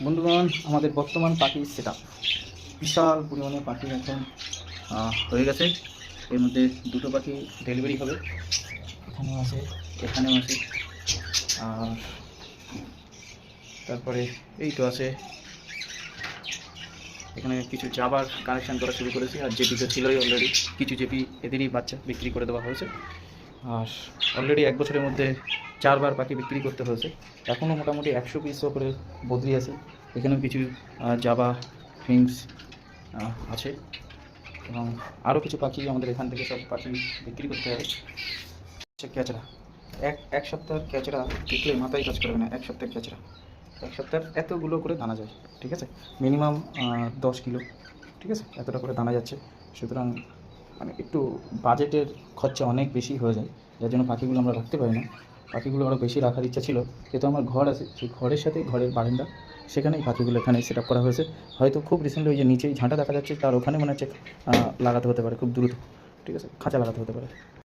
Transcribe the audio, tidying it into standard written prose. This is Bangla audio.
বন্ধুগণ, আমাদের বর্তমান পাখির সেটআপ বিশাল পরিমাণে পাখি এখন হয়ে গেছে। এর মধ্যে দুটো পাখি ডেলিভারি হবে, এখানেও আছে এখানেও আছে, আর তারপরে এই তো আছে। এখানে কিছু জাবার কানেকশান করা শুরু করেছি, আর জেপি তো ছিলই অলরেডি। কিছু জেপি এদেরই বাচ্চা বিক্রি করে দেওয়া হয়েছে, আর অলরেডি 1 বছরের মধ্যে 4 বার পাখি বিক্রি করতে হয়েছে। এখনও মোটামুটি 100 পিসও করে বদলি আছে। এখানেও কিছু জাবা ফিংস আছে, এবং আরও কিছু পাখি আমাদের এখান থেকে সব পাখি বিক্রি করতে হবে। ক্যাচড়া এক সপ্তাহের ক্যাচড়া দেখলে মাথায় কাজ করবে না। 1 সপ্তাহের ক্যাচড়া 1 সপ্তাহের এতগুলো করে দানা যায়, ঠিক আছে, মিনিমাম 10 কিলো, ঠিক আছে, এতটা করে দানা যাচ্ছে। সুতরাং মানে একটু বাজেটের খরচা অনেক বেশি হয়ে যায়, যার জন্য পাখিগুলো আমরা রাখতে পারি না। পাখিগুলো আরও বেশি রাখার ইচ্ছা ছিল, যেহেতু আমার ঘর আছে, সেই ঘরের সাথে ঘরের বারান্দা, সেখানেই পাখিগুলো এখানে সেট আপ করা হয়েছে। হয়তো খুব রিসেন্টলি ওই যে নিচেই ঝাঁটা দেখা যাচ্ছে, তার ওখানে মনে হচ্ছে লাগাতে হতে পারে খুব দ্রুত, ঠিক আছে, খাঁচা লাগাতে হতে পারে।